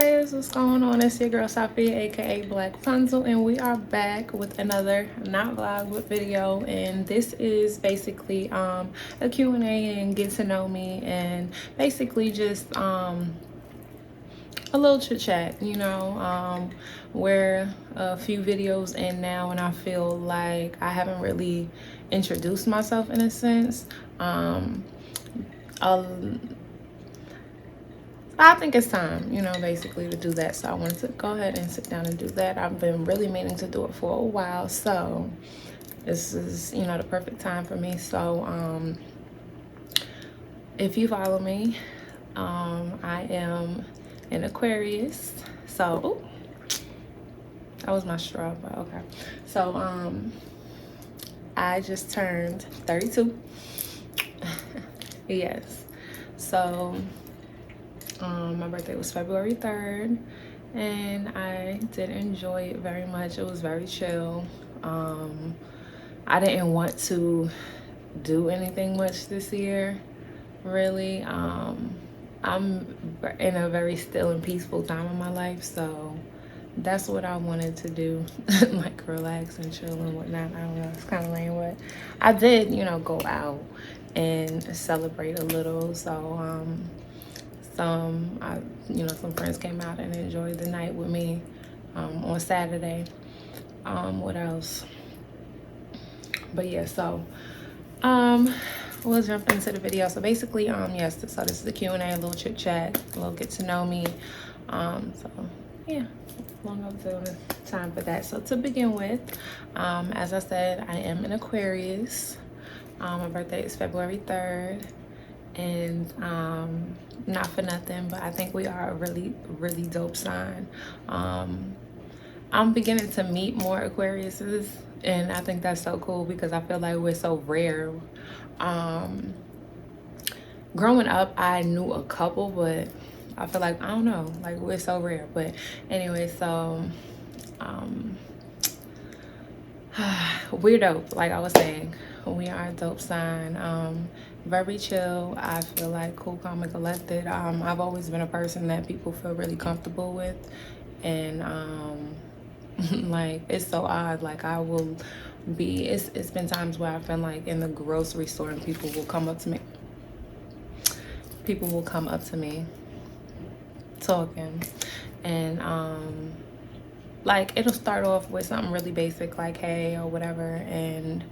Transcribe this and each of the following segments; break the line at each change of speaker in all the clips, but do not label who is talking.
guys, what's going on? It's your girl Sophia, aka Black Punzel, and we are back with another not vlog but video. And this is basically a Q&A and get to know me, and basically just a little chit chat, you know. We're a few videos in now, and I feel like I haven't really introduced myself in a sense. I think it's time, you know, basically to do that. So I wanted to go ahead and sit down and do that. I've been really meaning to do it for a while. So this is, you know, the perfect time for me. So if you follow me, I am an Aquarius. So that was my straw, but okay. So I just turned 32. Yes. So my birthday was February 3rd, and I did enjoy it very much. It was very chill. I didn't want to do anything much this year, really. I'm in a very still and peaceful time in my life, so that's what I wanted to do. Like relax and chill and whatnot. I don't know, it's kind of lame, but I did, you know, go out and celebrate a little. So some friends came out and enjoyed the night with me on Saturday. What else? But yeah, so we'll jump into the video. So basically, yes, so this is the Q&A, a little chit chat, a little get to know me. So yeah, long overdue time for that. So to begin with, as I said, I am an Aquarius. My birthday is February 3rd. And not for nothing, but I think we are a really dope sign. I'm beginning to meet more Aquariuses, and I think that's so cool because I feel like we're so rare. Growing up, I knew a couple, but I feel like, I don't know, like we're so rare. But anyway, so we're dope. Like I was saying, we are a dope sign. Very chill. I feel like cool, calm, and collected. I've always been a person that people feel really comfortable with, and like it's so odd. Like I will be. It's been times where I've been like in the grocery store and people will come up to me. People will come up to me talking, and like it'll start off with something really basic like hey or whatever, and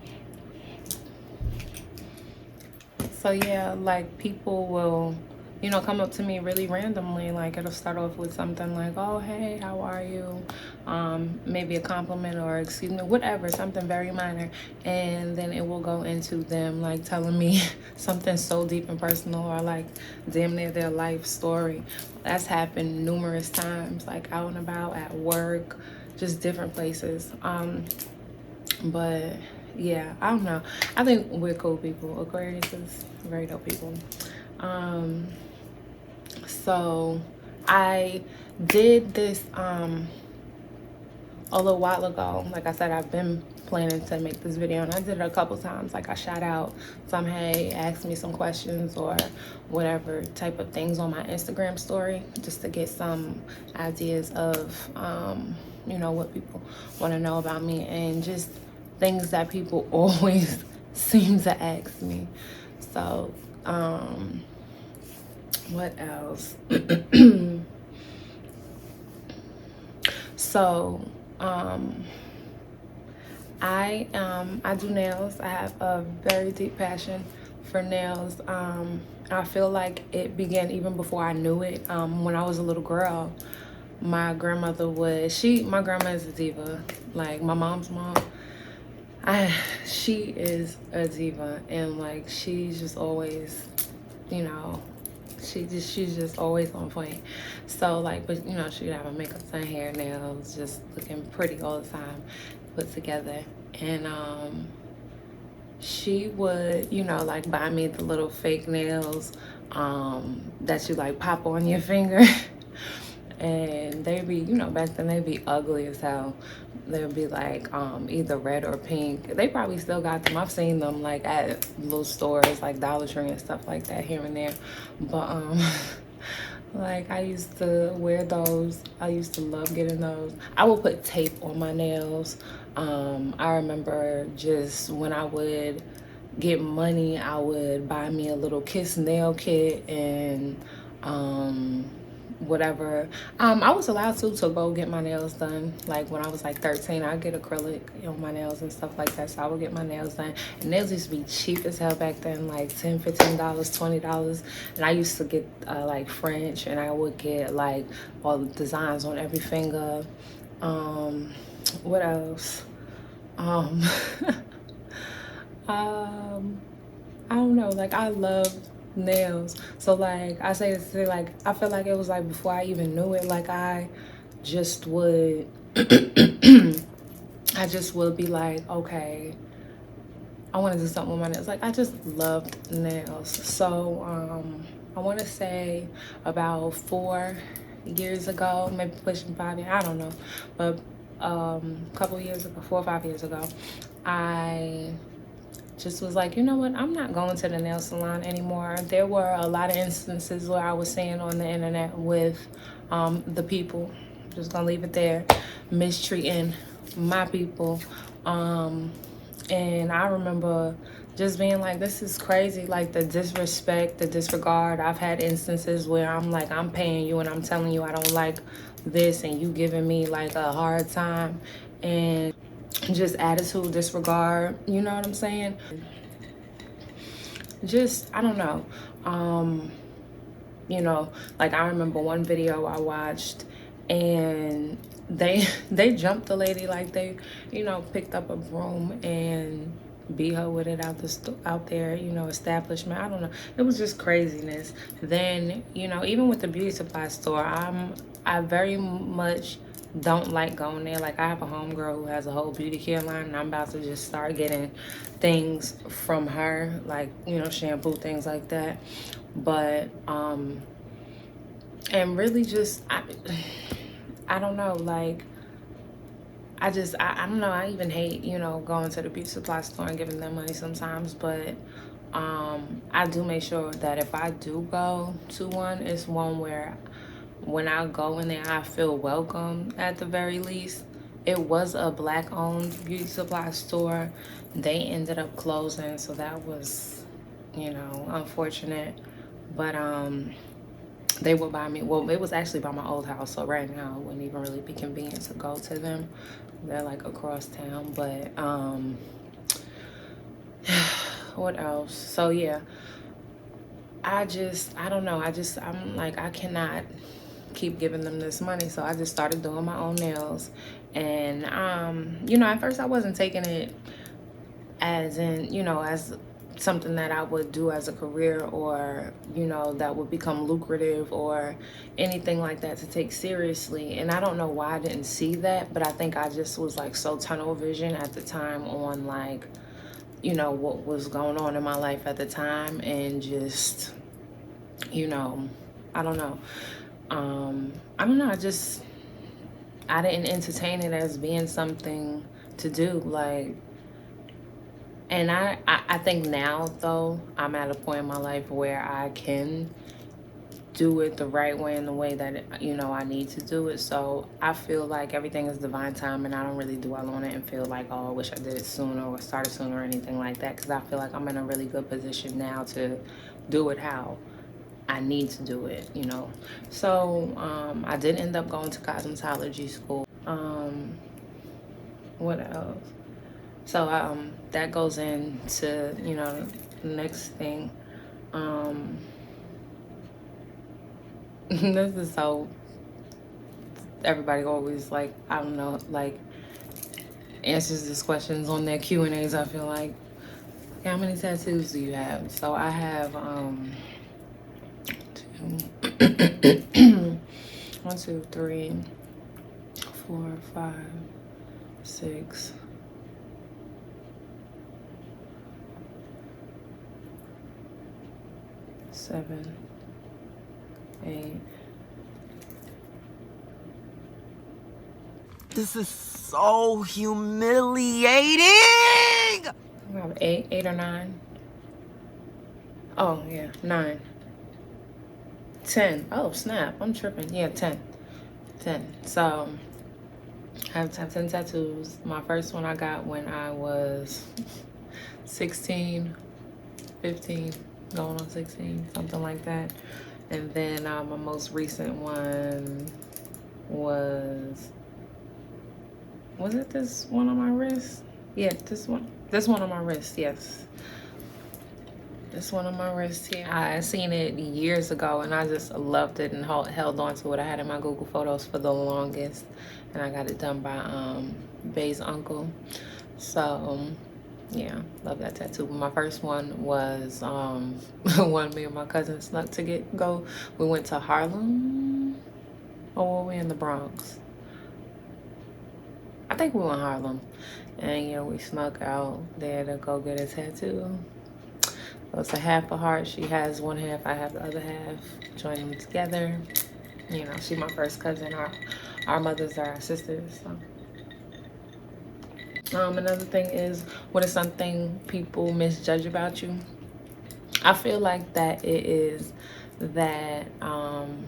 so yeah, like people will, you know, come up to me really randomly. Like it'll start off with something like, oh hey, how are you? Maybe a compliment or excuse me, whatever, something very minor, and then it will go into them like telling me something so deep and personal, or like damn near their life story. That's happened numerous times, like out and about, at work, just different places. But yeah, I don't know, I think we're cool people. Aquarius is very dope people. So I did this a little while ago. Like I said, I've been planning to make this video, and I did it a couple times. Like I shout out some hey, ask me some questions or whatever type of things on my Instagram story, just to get some ideas of you know, what people want to know about me, and just things that people always seem to ask me. So what else? So I do nails. I have a very deep passion for nails. I feel like it began even before I knew it. When I was a little girl, my grandmother my grandma is a diva. Like my mom's mom, she is a diva, and like she's just always, you know, she's just always on point. So like, but you know, she'd have her makeup done, hair, nails, just looking pretty all the time, put together. And she would, you know, like buy me the little fake nails that you like pop on your finger. And they be, you know, back then they'd be ugly as hell. They'd be like either red or pink. They probably still got them. I've seen them like at little stores like Dollar Tree and stuff like that here and there. But Like, I used to wear those. I used to love getting those. I would put tape on my nails. I remember just when I would get money, I would buy me a little Kiss nail kit and whatever. I was allowed to go get my nails done. Like when I was like 13, I'd get acrylic on my nails and stuff like that. So I would get my nails done. And nails used to be cheap as hell back then, like $10, $15, $20. And I used to get like French, and I would get like all the designs on every finger. What else? Um, I don't know, like I love nails. So like I say to say, like I feel like it was like before I even knew it, like I just would I just would be like, okay, I want to do something with my nails. Like I just loved nails. So I want to say about 4 years ago, maybe pushing 5 years, I don't know, but a couple years ago, 4 or 5 years ago, I just was like, you know what, I'm not going to the nail salon anymore. There were a lot of instances where I was seeing on the internet with the people, just gonna leave it there, mistreating my people. And I remember just being like, this is crazy, like the disrespect, the disregard. I've had instances where I'm like, I'm paying you and I'm telling you I don't like this, and you giving me like a hard time, and just attitude, disregard, you know what I'm saying? Just, I don't know. You know, like I remember one video I watched, and they jumped the lady, like they, you know, picked up a broom and beat her with it out there, you know, establishment. I don't know. It was just craziness. Then, you know, even with the beauty supply store, I very much don't like going there. Like I have a homegirl who has a whole beauty care line, and I'm about to just start getting things from her, like, you know, shampoo, things like that. But and really just I don't know, like I don't know, I even hate, you know, going to the beauty supply store and giving them money sometimes. But I do make sure that if I do go to one, it's one where when I go in there, I feel welcome at the very least. It was a Black-owned beauty supply store. They ended up closing, so that was, you know, unfortunate. But they would buy me, well, it was actually by my old house, so right now it wouldn't even really be convenient to go to them. They're like across town. But what else? So yeah, I don't know, I'm like, I cannot keep giving them this money. So I just started doing my own nails. And you know, at first I wasn't taking it as in, you know, as something that I would do as a career, or, you know, that would become lucrative or anything like that to take seriously. And I don't know why I didn't see that, but I think I just was like so tunnel vision at the time on, like, you know, what was going on in my life at the time, and just, you know, I don't know. I don't know, I didn't entertain it as being something to do, like. And I think now, though, I'm at a point in my life where I can do it the right way, in the way that, you know, I need to do it. So I feel like everything is divine time, and I don't really dwell on it and feel like, oh, I wish I did it sooner or started sooner or anything like that, because I feel like I'm in a really good position now to do it how I need to do it, you know. So I did end up going to cosmetology school. What else? So that goes into, you know, the next thing. This is so, everybody always, like, I don't know, like, answers these questions on their Q&As. I feel like, how many tattoos do you have? So I have 1, 2, 3, 4, 5, 6, 7, 8.
This is so humiliating.
I have 8 or 9. Oh yeah, 9. 10. Oh, snap. I'm tripping. Yeah, 10. So I have 10 tattoos. My first one I got when I was 16, 15, going on 16, something like that. And then my most recent one was it this one on my wrist? Yeah, this one on my wrist, yes. This one on my wrist here. I seen it years ago and I just loved it and held on to it. I had it in my Google Photos for the longest, and I got it done by Bay's uncle. So yeah, love that tattoo. My first one was one me and my cousin snuck to go. We went to Harlem, or were we in the Bronx? I think we were in Harlem, and yeah, we snuck out there to go get a tattoo. So it's a half a heart. She has one half, I have the other half. Join them together. You know, she's my first cousin. Our mothers are our sisters. So. Another thing is, what is something people misjudge about you? I feel like that it is that I'm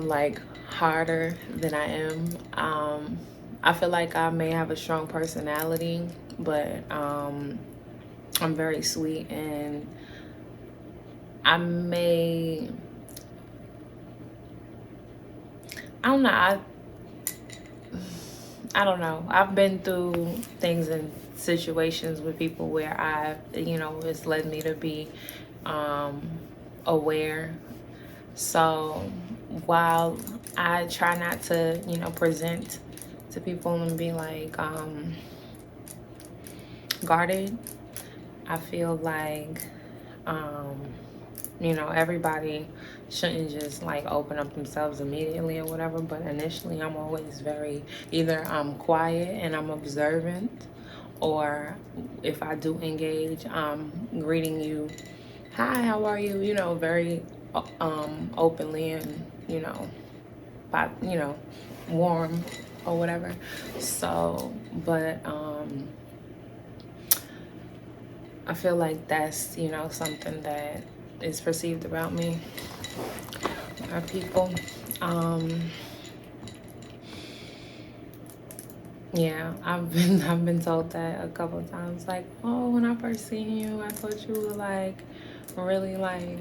like harder than I am. I feel like I may have a strong personality, but I'm very sweet, and I don't know, I don't know. I've been through things and situations with people where it's led me to be aware. So while I try not to, present to people and be like guarded, I feel like, everybody shouldn't just like open up themselves immediately or whatever. But initially, I'm always either I'm quiet and I'm observant, or if I do engage, I'm greeting you, hi, how are you? Very openly and, warm or whatever. So, but I feel like that's, something that is perceived about me by people. Yeah, I've been told that a couple of times, like, oh, when I first seen you, I thought you were like really like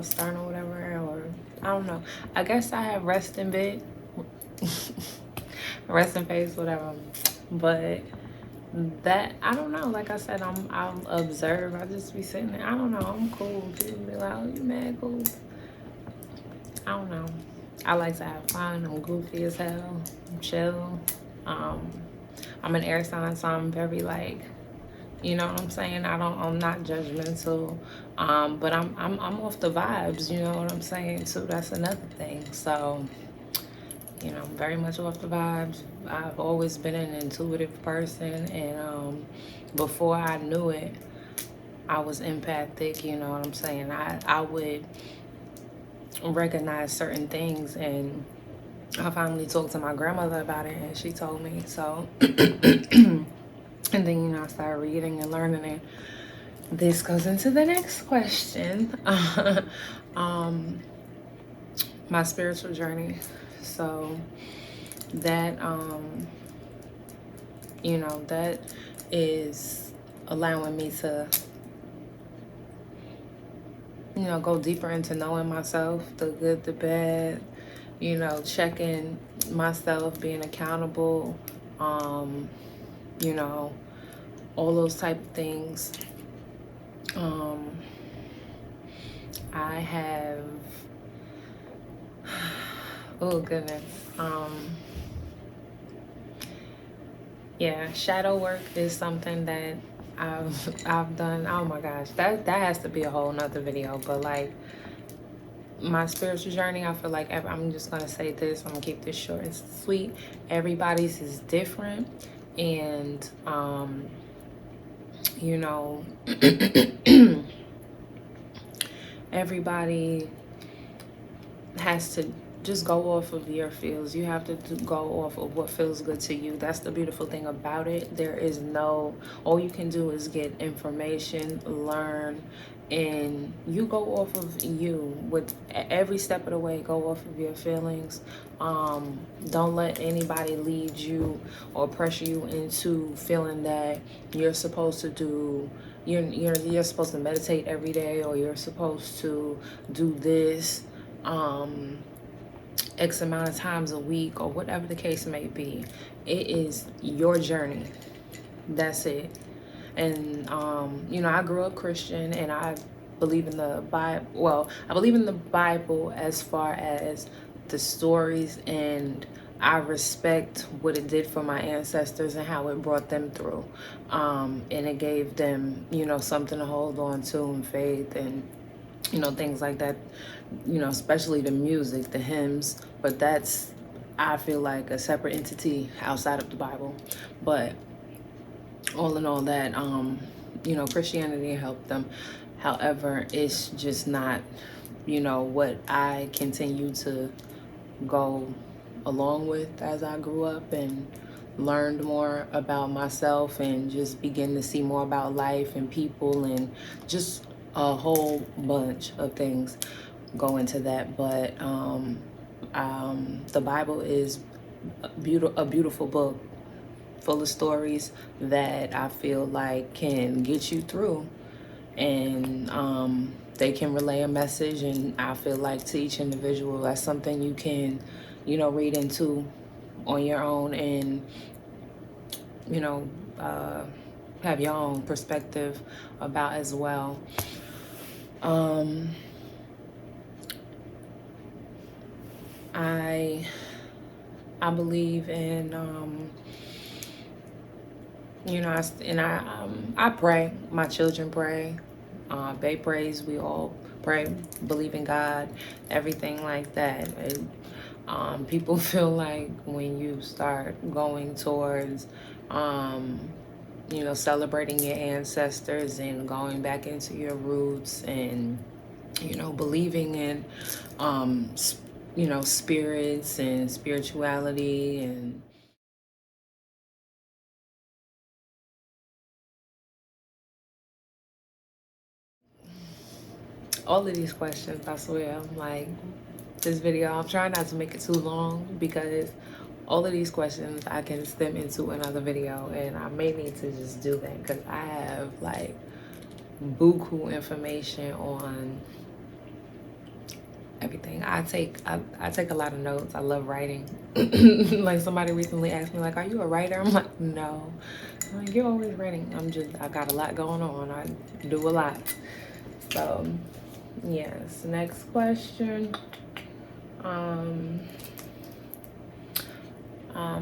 stern or whatever, or I don't know. I guess I have resting bit, resting face, whatever. But that, I don't know, like I said, I'll observe. I just be sitting there, I don't know, I'm cool. People be like, oh, you mad cool? I don't know. I like to have fun. I'm goofy as hell. I'm chill. I'm an air sign, so I'm very like, you know what I'm saying? I'm not judgmental. But I'm off the vibes, you know what I'm saying? So that's another thing. So, I'm very much off the vibes. I've always been an intuitive person, and before I knew it, I was empathic, you know what I'm saying? I would recognize certain things, and I finally talked to my grandmother about it, and she told me. So, and then, I started reading and learning it. This goes into the next question. My spiritual journey. So that, that is allowing me to, go deeper into knowing myself, the good, the bad, checking myself, being accountable, all those type of things. I have, oh goodness, yeah, shadow work is something that I've done. Oh my gosh, that has to be a whole nother video. But like my spiritual journey, I feel like I'm just gonna say this, I'm gonna keep this short and sweet. Everybody's is different, and everybody has to just go off of your feels. You have to go off of what feels good to you. That's the beautiful thing about it. There is no, all you can do is get information, learn, and you go off of you with every step of the way. Go off of your feelings. Don't let anybody lead you or pressure you into feeling that you're supposed to do, you're supposed to meditate every day, or you're supposed to do this X amount of times a week, or whatever the case may be. It is your journey. That's it. And you know, I grew up Christian, and I believe in the Bible. Well, I believe in the Bible as far as the stories, and I respect what it did for my ancestors and how it brought them through. And it gave them, you know, something to hold on to, and faith, and you know, things like that, you know, especially the music, the hymns. But that's, I feel like, a separate entity outside of the Bible. But all in all, that you know, Christianity helped them. However, it's just not, you know, what I continue to go along with as I grew up and learned more about myself, and just begin to see more about life and people, and just a whole bunch of things go into that. But the Bible is a beautiful book, full of stories that I feel like can get you through, and they can relay a message. And I feel like to each individual, that's something you can, you know, read into on your own, and you know, have your own perspective about as well. I believe in you know, I pray. My children pray. They praise. We all pray. Believe in God. Everything like that. People feel like when you start going towards, you know, celebrating your ancestors and going back into your roots, and you know, believing in, you know, spirits and spirituality, and all of these questions, I swear, I'm like, this video, I'm trying not to make it too long, because all of these questions I can stem into another video, and I may need to just do that, because I have like buku information on everything. I take a lot of notes. I love writing. Like, somebody recently asked me, like, are you a writer? I'm like, no. I'm like, you're always writing. I got a lot going on. I do a lot. So yes, next question.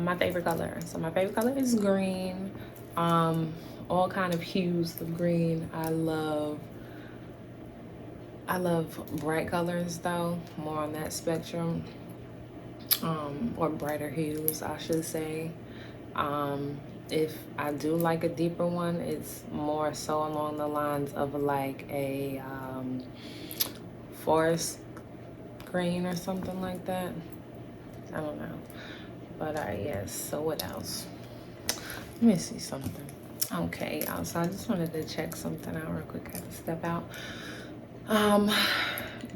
My favorite color. So my favorite color is green. All kind of hues of green. I love bright colors, though, more on that spectrum, or brighter hues, I should say. If I do like a deeper one, it's more so along the lines of like a forest green or something like that. I don't know. But yes, so what else? Let me see something. Okay, so I just wanted to check something out real quick. I had to step out.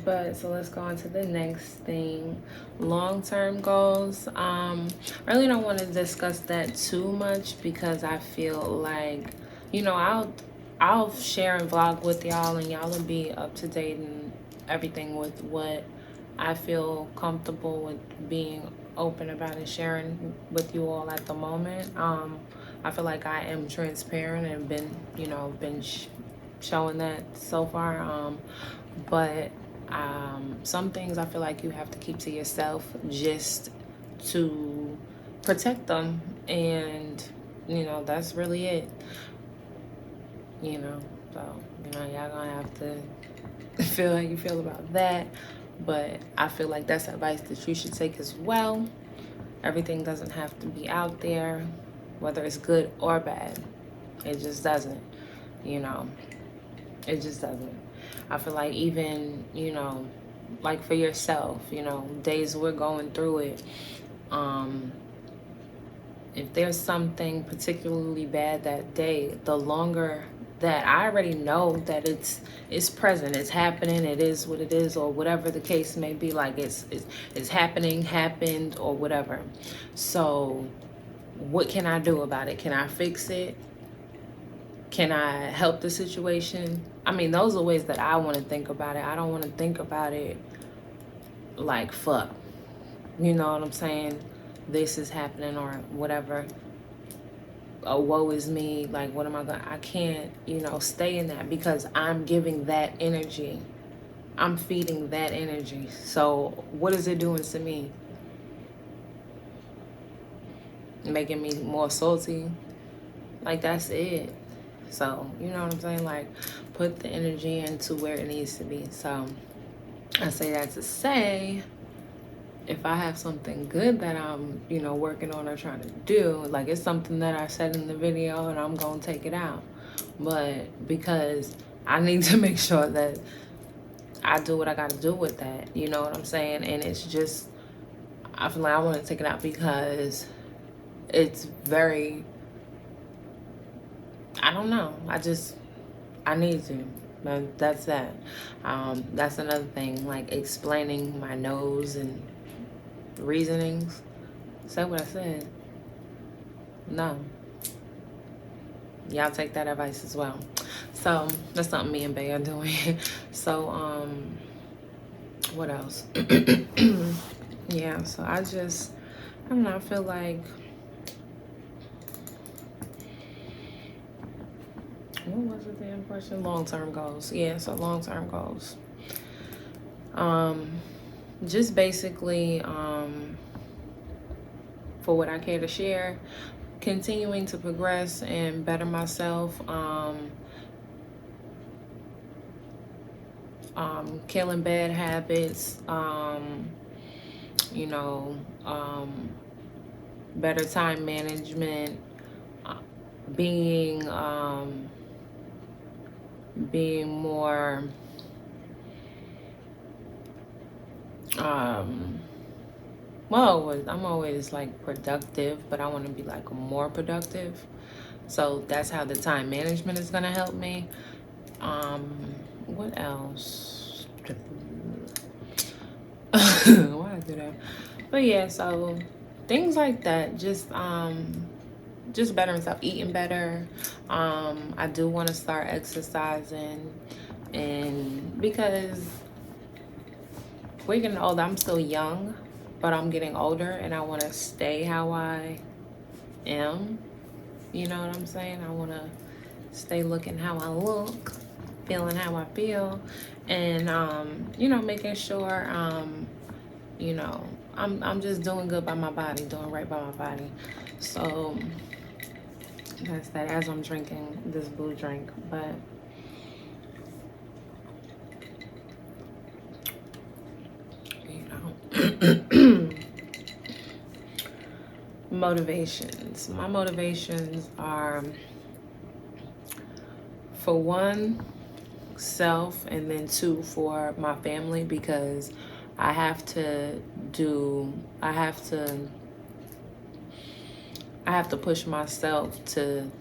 But so let's go on to the next thing. Long-term goals. I really don't want to discuss that too much, because I feel like, you know, I'll share and vlog with y'all, and y'all will be up to date and everything with what I feel comfortable with being open about and sharing with you all at the moment. I feel like I am transparent and been showing that so far. But some things I feel like you have to keep to yourself, just to protect them, and you know, that's really it. You know, so you know, y'all gonna have to feel how you feel about that. But I feel like that's advice that you should take as well. Everything doesn't have to be out there, whether it's good or bad. It just doesn't, you know. It just doesn't. I feel like even, you know, like for yourself, you know, days we're going through it. If there's something particularly bad that day, the longer that I already know that it's present, it's happening, it is what it is, or whatever the case may be, like it's happening, happened, or whatever. So what can I do about it? Can I fix it? Can I help the situation? I mean, those are ways that I want to think about it. I don't want to think about it like, fuck, you know what I'm saying? This is happening or whatever. Oh, woe is me. Like, what am I going to... I can't, you know, stay in that, because I'm giving that energy. I'm feeding that energy. So what is it doing to me? Making me more salty. Like, that's it. So, you know what I'm saying? Like, put the energy into where it needs to be. So I say that to say, if I have something good that I'm, you know, working on or trying to do, like, it's something that I said in the video and I'm gonna take it out. But because I need to make sure that I do what I gotta do with that, you know what I'm saying? And it's just, I feel like I want to take it out because it's very, I don't know, I need to. That's that. That's another thing, like explaining my nose and reasonings. Say what I said. No. Y'all take that advice as well. So that's something me and Bay are doing. So what else? Yeah, so I don't know, I feel like, what was the damn question? Long-term goals. Yeah, so long-term goals. Just basically, for what I care to share, continuing to progress and better myself, killing bad habits, you know, better time management, being more well, I'm always like productive, but I want to be like more productive. So that's how the time management is gonna help me. What else? Why I do that? But yeah, so things like that. Just better myself, eating better. I do want to start exercising, and because we're getting older, I'm still young, but I'm getting older and I want to stay how I am. You know what I'm saying? I want to stay looking how I look, feeling how I feel, and you know, making sure you know, I'm just doing good by my body, doing right by my body. So that's that, as I'm drinking this blue drink. But motivations. My motivations are, for one, self, and then two, for my family, because I have to push myself to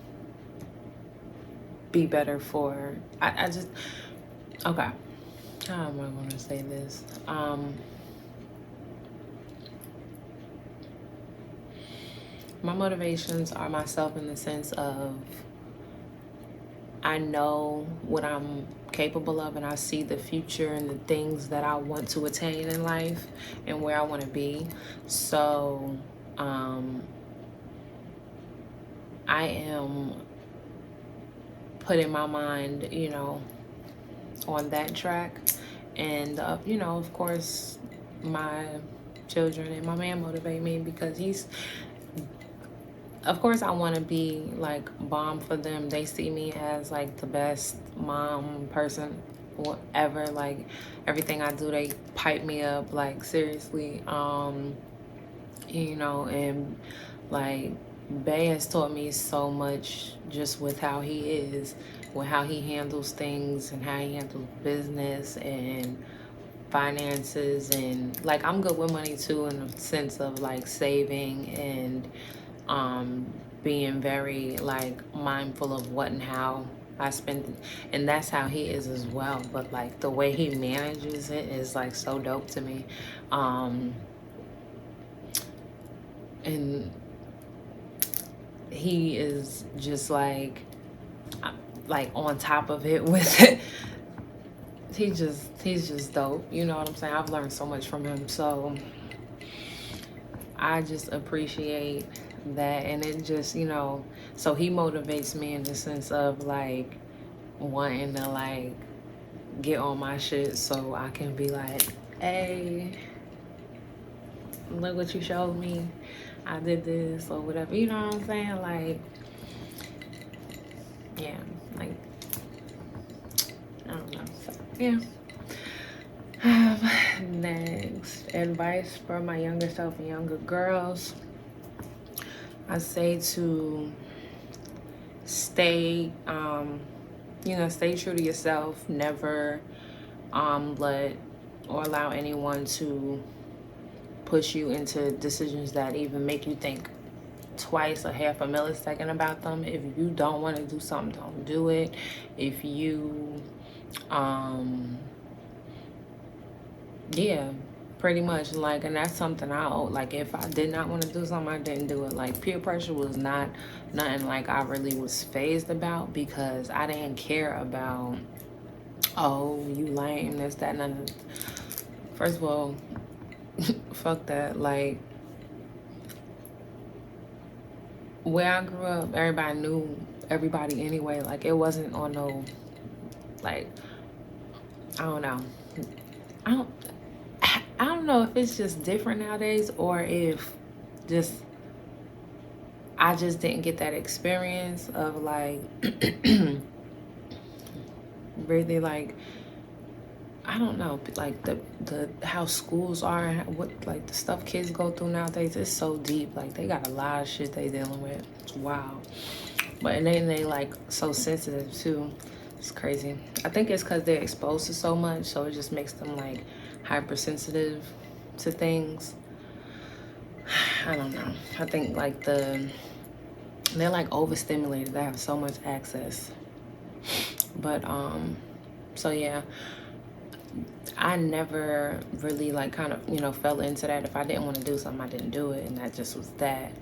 be better for, I just, okay, how am I going to say this? My motivations are myself, in the sense of, I know what I'm capable of, and I see the future and the things that I want to attain in life and where I want to be. So I am putting my mind, you know, on that track. And you know, of course, my children and my man motivate me, because of course, I want to be like bomb for them. They see me as like the best mom person ever. Like, everything I do, they pipe me up, like, seriously. You know, and like, Bay has taught me so much, just with how he is, with how he handles things and how he handles business, and finances, and like I'm good with money too, in the sense of like saving and being very like mindful of what and how I spend, and that's how he is as well. But like the way he manages it is like so dope to me. And he is just like on top of it with it. He's just dope, you know what I'm saying? I've learned so much from him, so I just appreciate that. And it just, you know, so he motivates me in the sense of like wanting to like get on my shit so I can be like, hey, look what you showed me, I did this or whatever, you know what I'm saying? Like, yeah, like, I don't know. So, yeah. Next, advice for my younger self and younger girls. I say to stay, you know, stay true to yourself. Never let or allow anyone to push you into decisions that even make you think twice or half a millisecond about them. If you don't want to do something, don't do it. If you yeah, pretty much. Like, and that's something like, if I did not want to do something, I didn't do it. Like, peer pressure was not nothing like I really was phased about, because I didn't care about, oh, you lame, this, that, none. First of all, fuck that. Like, where I grew up, everybody knew everybody anyway. Like, it wasn't on no, like, I don't know. I don't know if it's just different nowadays, or if just I just didn't get that experience of like really, like, I don't know, like the how schools are, what like the stuff kids go through nowadays is so deep. Like, they got a lot of shit they dealing with. It's wild. But and then they like so sensitive too. It's crazy. I think it's because they're exposed to so much, so it just makes them like hypersensitive to things. I don't know. I think like they're like overstimulated. They have so much access. But so yeah, I never really like kind of, you know, fell into that. If I didn't want to do something, I didn't do it, and that just was that.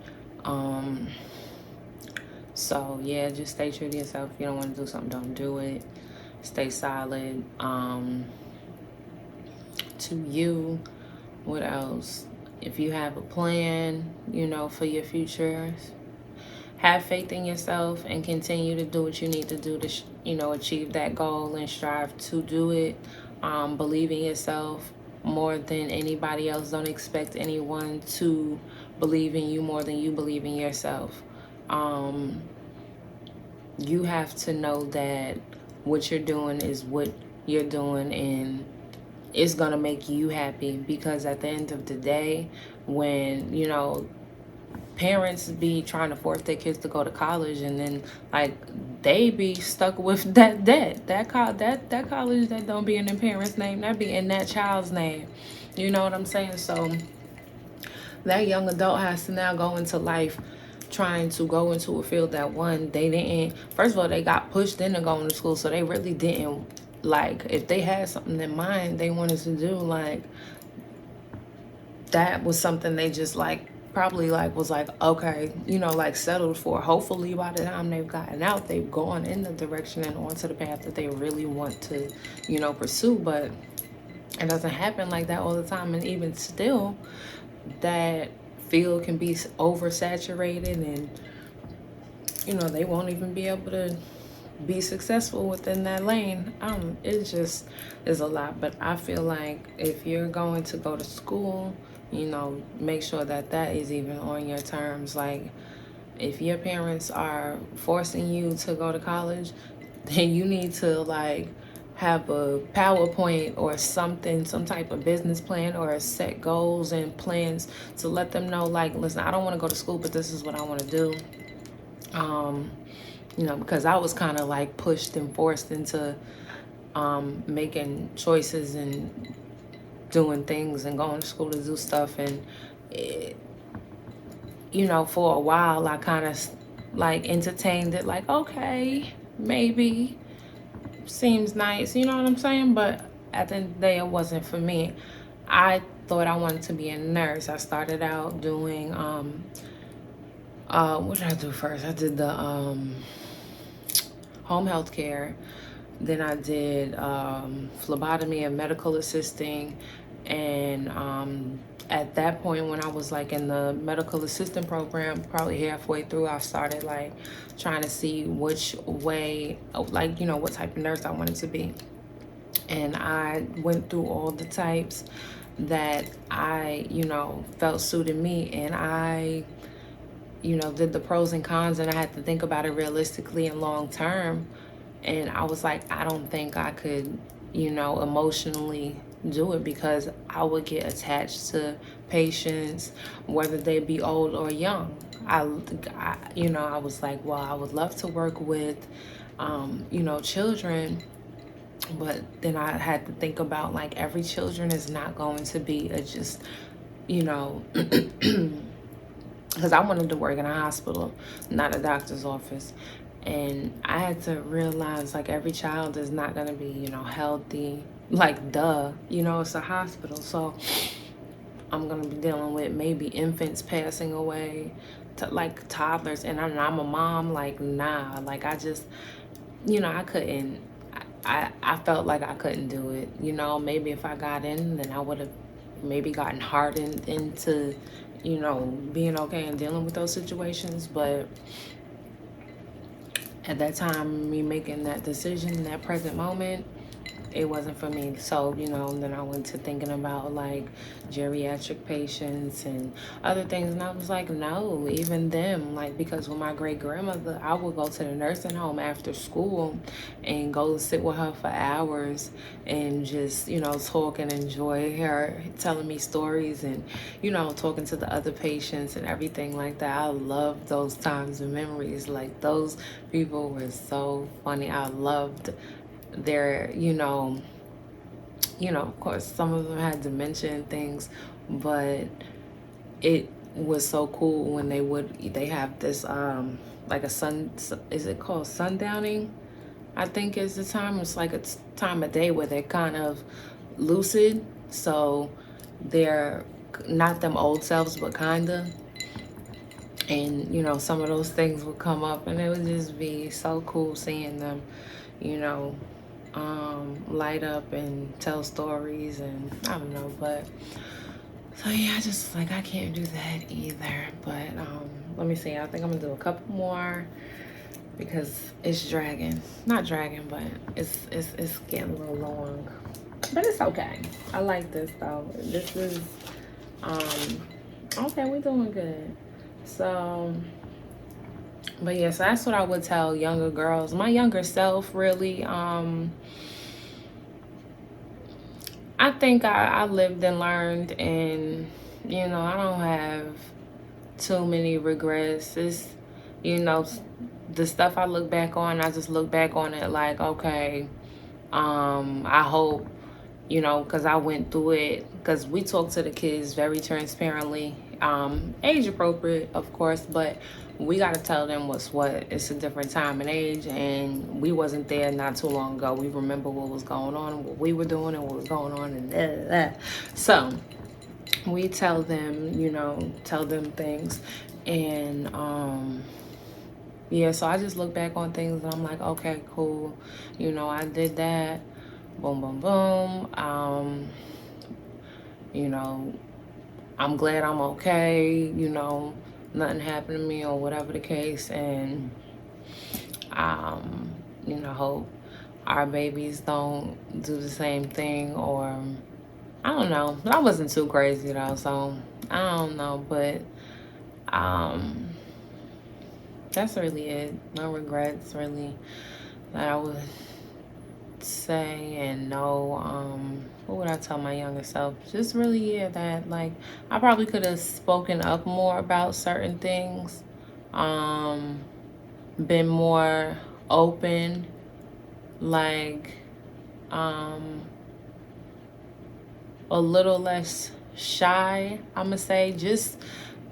So yeah, just stay true to yourself. If you don't want to do something, don't do it. Stay solid. To you, what else? If you have a plan, you know, for your future, have faith in yourself and continue to do what you need to do to, you know, achieve that goal and strive to do it. Believe in yourself more than anybody else. Don't expect anyone to believe in you more than you believe in yourself. You have to know that what you're doing is what you're doing, and it's gonna make you happy. Because at the end of the day, when, you know, parents be trying to force their kids to go to college, and then like they be stuck with that debt, that college that don't be in their parents' name, that be in that child's name. You know what I'm saying? So that young adult has to now go into life trying to go into a field that, one, they didn't, first of all, they got pushed into going to school, so they really didn't, like, if they had something in mind they wanted to do, like, that was something they just like probably like was like, okay, you know, like settled for. Hopefully by the time they've gotten out, they've gone in the direction and onto the path that they really want to, you know, pursue. But it doesn't happen like that all the time. And even still, that field can be oversaturated, and, you know, they won't even be able to be successful within that lane. It just is a lot. But I feel like if you're going to go to school, you know, make sure that that is even on your terms. Like, if your parents are forcing you to go to college, then you need to like have a PowerPoint or something, some type of business plan, or set goals and plans to let them know, like, listen, I don't want to go to school, but this is what I want to do. You know, because I was kind of like pushed and forced into making choices and doing things and going to school to do stuff. And it, you know, for a while I kind of like entertained it, like, okay, maybe seems nice, you know what I'm saying? But at the end of the day, it wasn't for me. I thought I wanted to be a nurse. I started out doing what did I do first? I did the home health care. Then I did phlebotomy and medical assisting. And at that point, when I was like in the medical assistant program, probably halfway through, I started like trying to see which way, like, you know, what type of nurse I wanted to be. And I went through all the types that I, you know, felt suited me. And I, you know, did the pros and cons, and I had to think about it realistically and long term. And I was like, I don't think I could, you know, emotionally do it, because I would get attached to patients, whether they be old or young. You know, I was like, well, I would love to work with, you know, children. But then I had to think about, like, every children is not going to be just, you know, because I wanted to work in a hospital, not a doctor's office. And I had to realize, like, every child is not going to be, you know, healthy. Like, duh, you know, it's a hospital. So I'm going to be dealing with maybe infants passing away, to, like, toddlers. And I'm a mom, like, nah. Like, I just, you know, I couldn't. I felt like I couldn't do it. You know, maybe if I got in, then I would have maybe gotten hardened into, you know, being okay and dealing with those situations. But at that time, me making that decision in that present moment, it wasn't for me. So, you know, then I went to thinking about like geriatric patients and other things. And I was like, no, even them, like, because with my great grandmother, I would go to the nursing home after school and go sit with her for hours and just, you know, talk and enjoy her telling me stories and, you know, talking to the other patients and everything like that. I love those times and memories. Like, those people were so funny. I loved their, of course, some of them had dementia and things, but it was so cool when they have this, like is it called sundowning? I think is the time. It's like a time of day where they're kind of lucid. So they're not them old selves, but kinda. And, you know, some of those things would come up, and it would just be so cool seeing them, you know, light up and tell stories. And I don't know, but so yeah, I just like, I can't do that either. But let me see, I think I'm gonna do a couple more because it's dragging, not dragging, but it's getting a little long, but it's okay. I like this though. This is okay, we're doing good. So but yeah, so that's what I would tell younger girls, my younger self, really. I think I lived and learned, and, you know, I don't have too many regrets. It's, you know, the stuff I look back on, I just look back on it like, okay, I hope, you know, because I went through it, because we talk to the kids very transparently, age appropriate, of course, but we got to tell them what's what. It's a different time and age, and we wasn't there not too long ago. We remember what was going on, what we were doing, and what was going on, and so we tell them, you know, tell them things. And yeah, so I just look back on things and I'm like, okay, cool, you know, I did that, boom, boom, boom. You know, I'm glad I'm okay, you know, nothing happened to me or whatever the case. And you know, hope our babies don't do the same thing, or I don't know. But I wasn't too crazy though, so I don't know. But that's really it. No regrets, really, that I would say. And no, what would I tell my younger self? Just really, yeah, that like I probably could have spoken up more about certain things, been more open, like a little less shy, I'm gonna say, just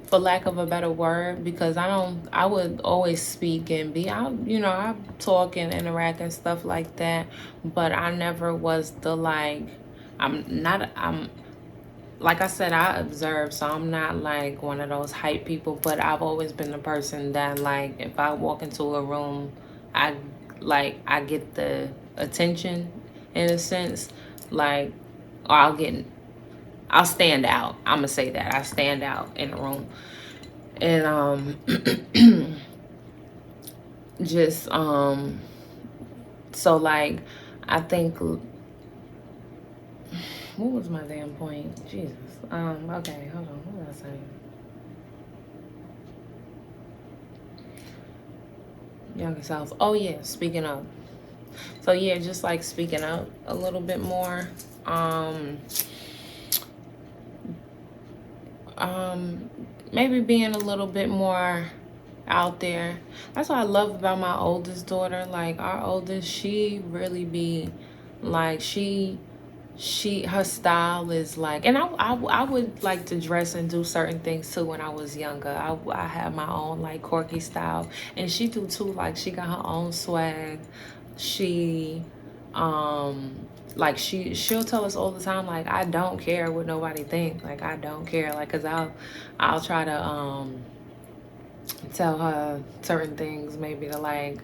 for lack of a better word, because I would always speak and be out, you know, I talk and interact and stuff like that, but I never was the like, I'm like I said, I observe, so I'm not like one of those hype people, but I've always been the person that, like, if I walk into a room, I get the attention in a sense, like, or I'll stand out. I'm gonna say that I stand out in the room, and just so like I think, what was my damn point? Jesus. Okay, hold on. What was I saying? Younger self. Oh yeah, speaking up. So yeah, just like speaking up a little bit more. Maybe being a little bit more out there. That's what I love about my oldest daughter. Like our oldest, she really be like, her style is like, and I would like to dress and do certain things too. When I was younger, I had my own like quirky style, and she do too. Like she got her own swag. She like she'll tell us all the time, like, I don't care what nobody think, like I don't care, like, because I'll try to tell her certain things, maybe to like,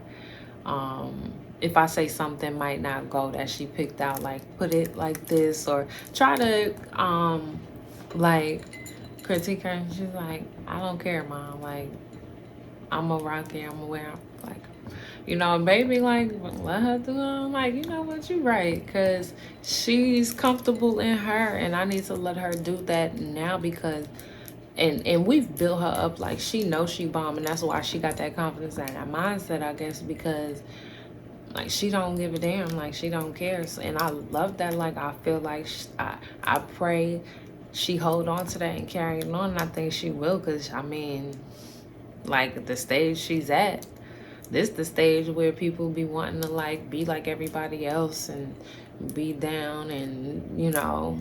if I say something might not go that she picked out, like put it like this, or try to like critique her, and she's like, I don't care, mom, like I'm a rock it, I'm gonna wear, like, you know, baby, like let her do it. Like, you know what, you right, because she's comfortable in her, and I need to let her do that now, because and we've built her up, like she knows she bomb, and that's why she got that confidence and that mindset, I guess, because like she don't give a damn, like she don't care. So, and I love that. Like I feel like I pray she hold on to that and carry it on, and I think she will, because I mean, like the stage she's at, this the stage where people be wanting to like be like everybody else and be down, and you know,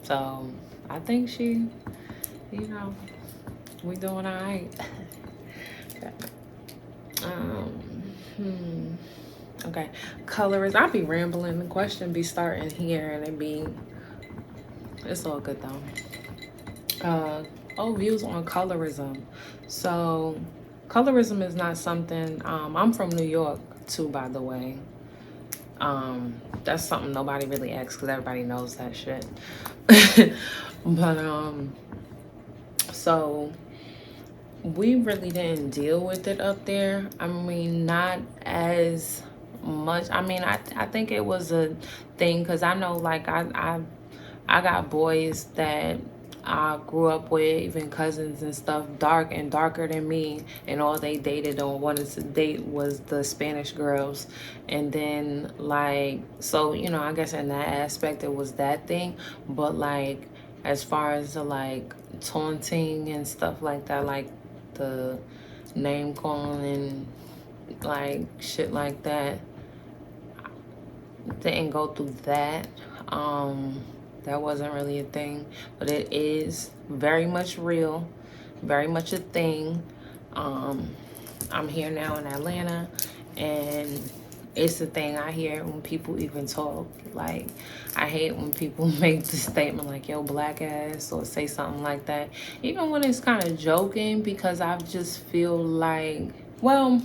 so I think she, you know, we doing all right. Okay, colorism. I be rambling, the question be starting here, and it be, it's all good though. Views on colorism. So colorism is not something, I'm from New York too, by the way. That's something nobody really asks, because everybody knows that shit. But so we really didn't deal with it up there. I mean, not as much. I mean, I think it was a thing, because I know, like, I got boys that I grew up with, even cousins and stuff, dark and darker than me, and all they dated or wanted to date was the Spanish girls. And then, like, so, you know, I guess in that aspect it was that thing. But like, as far as the like taunting and stuff like that, like the name calling and like shit like that, didn't go through that. That wasn't really a thing, but it is very much real, very much a thing. I'm here now in Atlanta, and it's a thing. I hear when people even talk. Like, I hate when people make the statement like, yo, black ass, or say something like that, even when it's kind of joking, because I just feel like, well,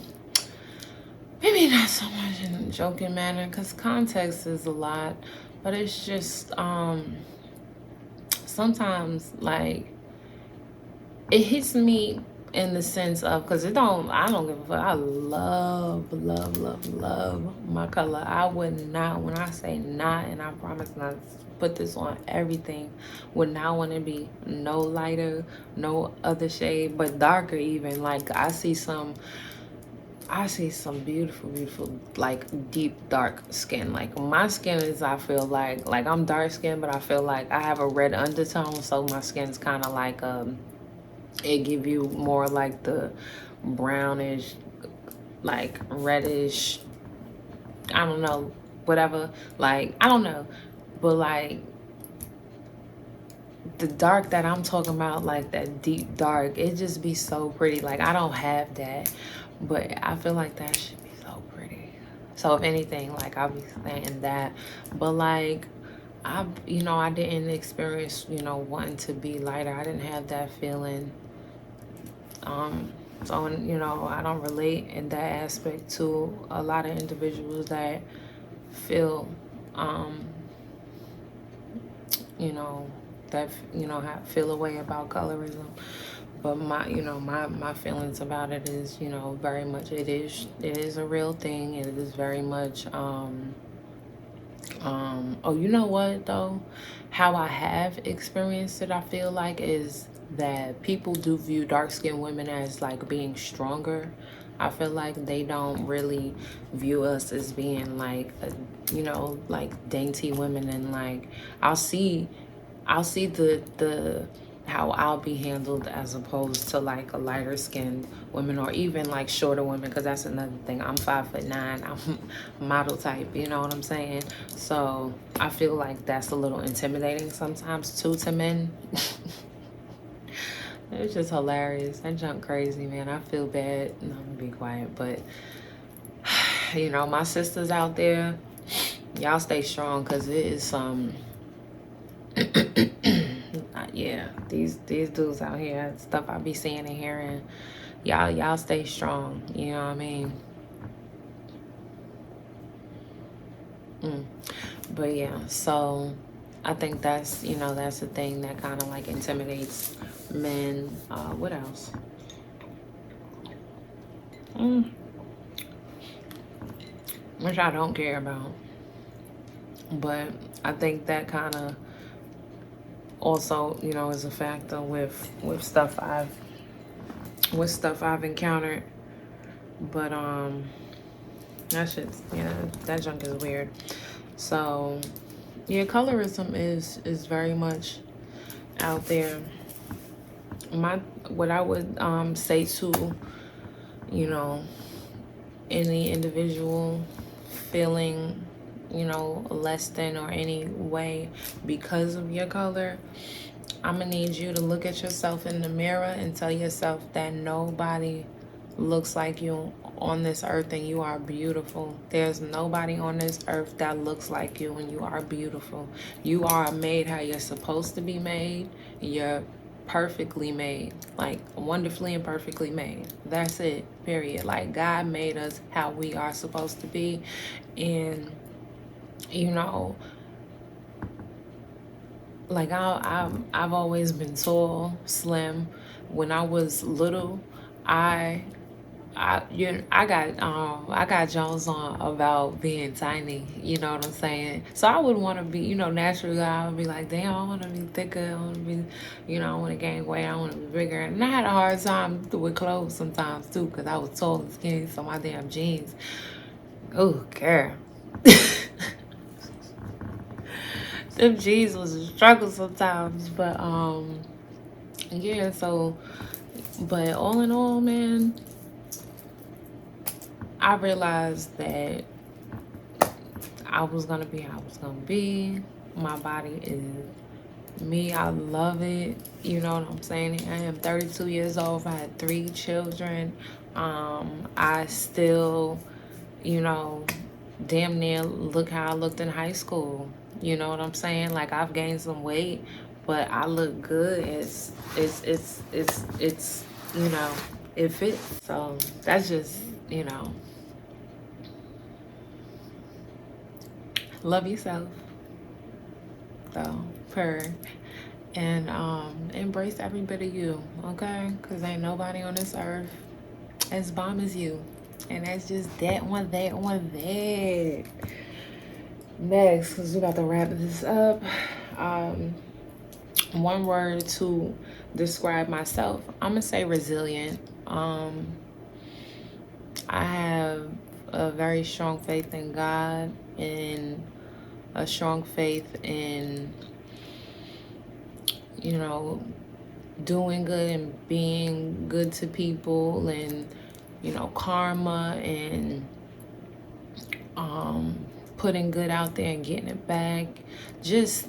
maybe not so much in a joking manner, because context is a lot, but it's just sometimes, like, it hits me in the sense of, because I don't give a fuck. I love my color. I would not, when I say not, and I promise not to put this on everything, would not want to be no lighter, no other shade, but darker even. Like, I see some beautiful, like, deep dark skin. Like, my skin is, I feel like I'm dark skinned, but I feel like I have a red undertone, so my skin's kind of like, it give you more like the brownish, like reddish, I don't know, whatever, like, I don't know. But like the dark that I'm talking about, like that deep dark, it just be so pretty. Like I don't have that, but I feel like that should be so pretty. So if anything, like I'll be saying that. But like I didn't experience, wanting to be lighter. I didn't have that feeling. So I don't relate in that aspect to a lot of individuals that feel feel a way about colorism. But my feelings about it is, very much it is a real thing. It is very much oh, you know what though? How I have experienced it, I feel like, is that people do view dark-skinned women as like being stronger. I feel like they don't really view us as being like, like dainty women, and like I'll see the how I'll be handled as opposed to like a lighter skinned woman, or even like shorter women, because that's another thing. I'm 5'9", I'm model type, you know what I'm saying? So I feel like that's a little intimidating sometimes too to men. It's just hilarious. That junk crazy, man. I feel bad. No, I'm gonna be quiet, but my sisters out there, y'all stay strong, because it is some yeah, these dudes out here, stuff I be seeing and hearing, y'all stay strong, you know what I mean? But yeah, so I think that's that's the thing that kind of like intimidates men. What else? Which I don't care about, but I think that kind of also is a factor with stuff I've encountered. But that shit's, that junk is weird. So yeah, colorism is very much out there. What I would say to any individual feeling less than or any way because of your color, I'm gonna need you to look at yourself in the mirror and tell yourself that nobody looks like you on this earth, and you are beautiful. There's nobody on this earth that looks like you, and you are beautiful. You are made how you're supposed to be made. You're perfectly made, like wonderfully and perfectly made. That's it, period. Like God made us how we are supposed to be. And like I've always been tall, slim. When I was little, I got Jones on about being tiny, you know what I'm saying? So I would want to be, naturally I would be like, damn, I want to be thicker, I want to be, I want to gain weight, I want to be bigger. And I had a hard time with clothes sometimes too, because I was tall and skinny, so my damn jeans, oh girl. Them jeans was a struggle sometimes, but yeah, so, but all in all, man, I realized that I was gonna be how I was gonna be. My body is me. I love it. You know what I'm saying? I am 32 years old. I had 3 children. I still, damn near look how I looked in high school. You know what I'm saying? Like I've gained some weight, but I look good. It's it fits. So that's just, love yourself. So and embrace every bit of you, okay? Because ain't nobody on this earth as bomb as you. And that's just that one. Next, because we're about to wrap this up. One word to describe myself, I'm gonna say resilient. I have a very strong faith in God, and a strong faith in doing good and being good to people, and karma, and putting good out there and getting it back. Just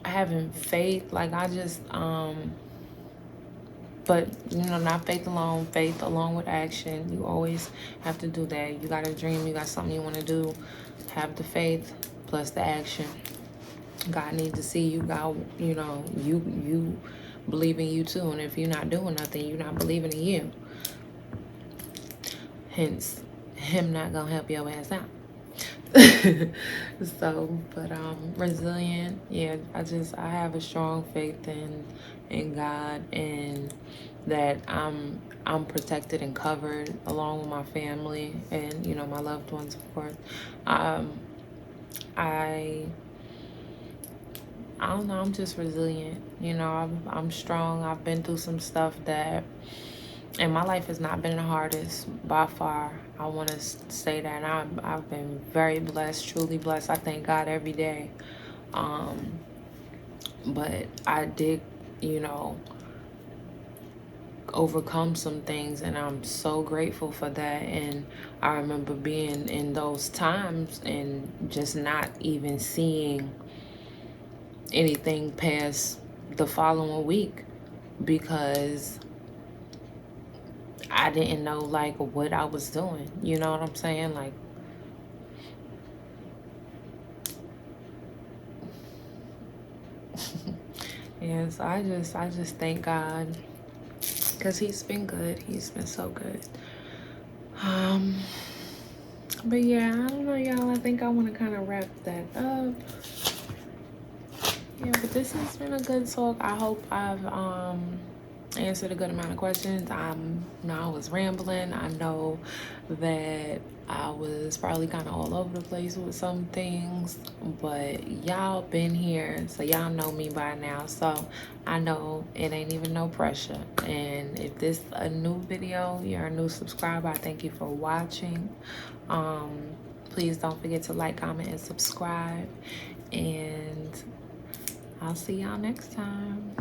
having faith. Like, I just, but, you know, not faith alone, faith along with action. You always have to do that. You got a dream, you got something you want to do, have the faith plus the action. God needs to see you got, you know, you believe in you too. And if you're not doing nothing, you're not believing in you. Hence, him not gonna help your ass out. So, but resilient, yeah, I have a strong faith in God, and that I'm protected and covered along with my family and, you know, my loved ones, of course. I don't know, I'm just resilient, you know. I'm strong. I've been through some stuff that, and my life has not been the hardest by far. I want to say that I've been very blessed, truly blessed. I thank God every day. But I did, you know, overcome some things, and I'm so grateful for that. And I remember being in those times and just not even seeing anything past the following week, because I didn't know, like, what I was doing. You know what I'm saying? Like, yes, I just thank God, because he's been good. He's been so good. But yeah, I don't know, y'all. I think I want to kind of wrap that up. Yeah, but this has been a good talk. I hope I've answered a good amount of questions. I was rambling. I know that I was probably kind of all over the place with some things, but y'all been here, so y'all know me by now. So I know it ain't even no pressure. And if this a new video, you're a new subscriber, I thank you for watching. Please don't forget to like, comment, and subscribe. And I'll see y'all next time.